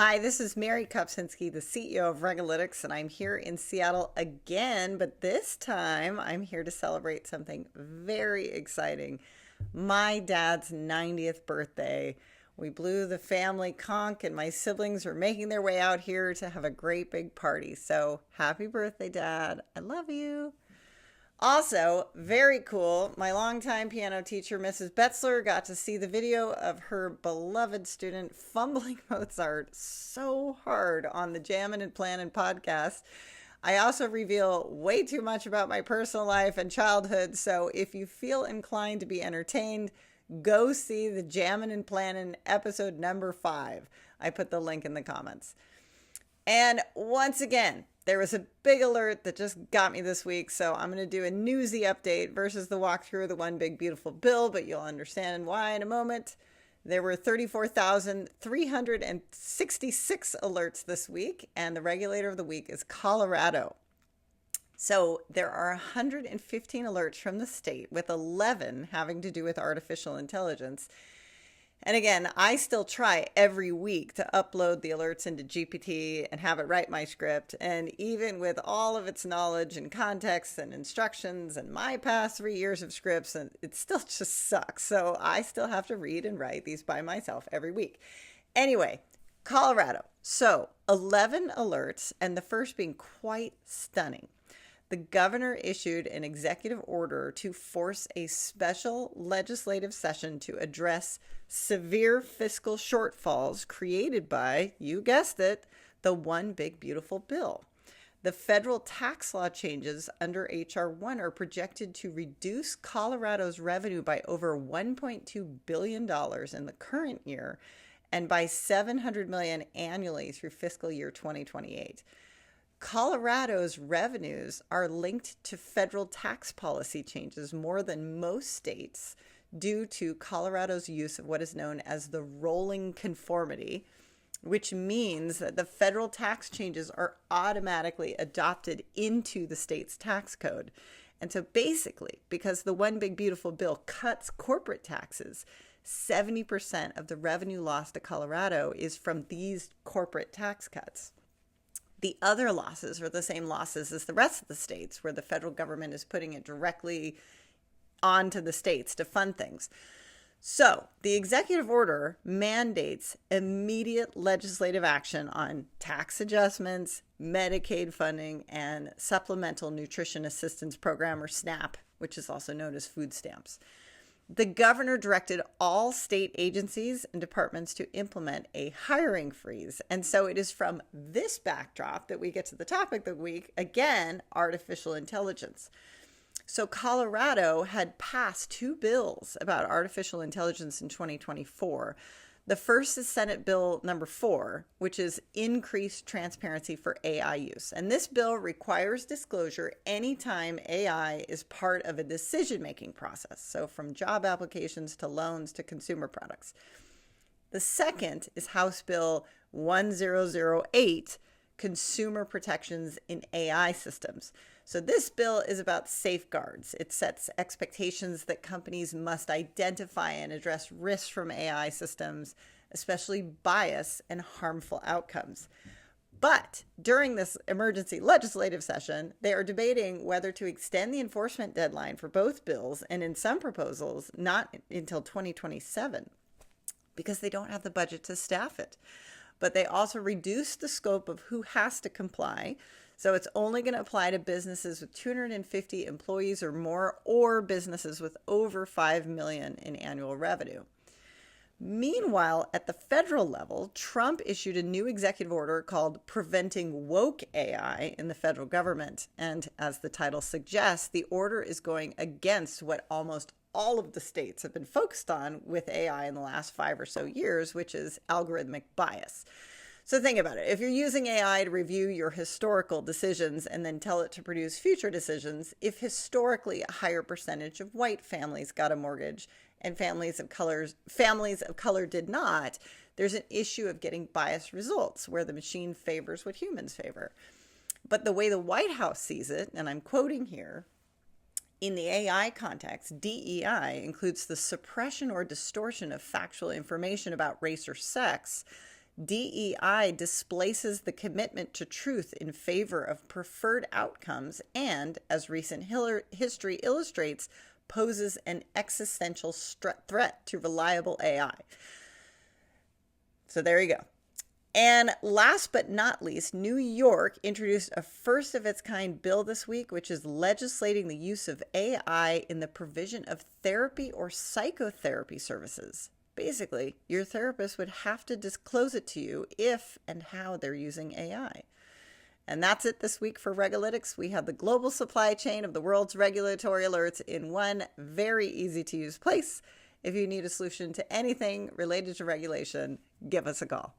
Hi, this is Mary Kopczynski, the CEO of RegAlytics, and I'm here in Seattle again, but this time I'm here to celebrate something very exciting. My dad's 90th birthday. We blew the family conch, and my siblings are making their way out here to have a great big party. So happy birthday, Dad. I love you. Also, very cool, my longtime piano teacher, Mrs. Betzler, got to see the video of her beloved student fumbling Mozart so hard on the Jammin Plannin Podcast. I also reveal way too much about my personal life and childhood, so if you feel inclined to be entertained, go see the Jammin Plannin episode number 5. I put the link in the comments. And once again, there was a big alert that just got me this week, so I'm going to do a newsy update versus the walkthrough of the one big beautiful bill, but you'll understand why in a moment. There were 34,366 alerts this week, and the regulator of the week is Colorado. So there are 115 alerts from the state, with 11 having to do with artificial intelligence. And again, I still try every week to upload the alerts into GPT and have it write my script. And even with all of its knowledge and context and instructions and my past 3 years of scripts, and it still just sucks. So I still have to read and write these by myself every week. Anyway, Colorado. So 11 alerts, and the first being quite stunning. The governor issued an executive order to force a special legislative session to address severe fiscal shortfalls created by, you guessed it, the One Big Beautiful Bill. The federal tax law changes under H.R. 1 are projected to reduce Colorado's revenue by over $1.2 billion in the current year and by $700 million annually through fiscal year 2028. Colorado's revenues are linked to federal tax policy changes more than most states due to Colorado's use of what is known as the rolling conformity, which means that the federal tax changes are automatically adopted into the state's tax code. And so basically, because the One Big Beautiful Bill cuts corporate taxes, 70% of the revenue lost to Colorado is from these corporate tax cuts. The other losses are the same losses as the rest of the states, where the federal government is putting it directly onto the states to fund things. So the executive order mandates immediate legislative action on tax adjustments, Medicaid funding, and Supplemental Nutrition Assistance Program, or SNAP, which is also known as food stamps. The governor directed all state agencies and departments to implement a hiring freeze. And so it is from this backdrop that we get to the topic of the week, again, artificial intelligence. So Colorado had passed 2 bills about artificial intelligence in 2024. The first is Senate Bill number 4, which is increased transparency for AI use. And this bill requires disclosure anytime AI is part of a decision-making process. So from job applications to loans to consumer products. The second is House Bill 1008, Consumer Protections in AI Systems. So this bill is about safeguards. It sets expectations that companies must identify and address risks from AI systems, especially bias and harmful outcomes. But during this emergency legislative session, they are debating whether to extend the enforcement deadline for both bills, and in some proposals, not until 2027, because they don't have the budget to staff it. But they also reduce the scope of who has to comply. So it's only going to apply to businesses with 250 employees or more, or businesses with over 5 million in annual revenue. Meanwhile, at the federal level, Trump issued a new executive order called Preventing Woke AI in the federal government. And as the title suggests, the order is going against what almost all of the states have been focused on with AI in the last 5 or so years, which is algorithmic bias. So think about it. If you're using AI to review your historical decisions and then tell it to produce future decisions, if historically a higher percentage of white families got a mortgage and families of color did not, there's an issue of getting biased results where the machine favors what humans favor. But the way the White House sees it, and I'm quoting here, in the AI context, DEI includes the suppression or distortion of factual information about race or sex DEI displaces the commitment to truth in favor of preferred outcomes and, as recent history illustrates, poses an existential threat to reliable AI. So there you go. And last but not least, New York introduced a first-of-its-kind bill this week, which is legislating the use of AI in the provision of therapy or psychotherapy services. Basically, your therapist would have to disclose it to you if and how they're using AI. And that's it this week for RegAlytics. We have the global supply chain of the world's regulatory alerts in one very easy-to-use place. If you need a solution to anything related to regulation, give us a call.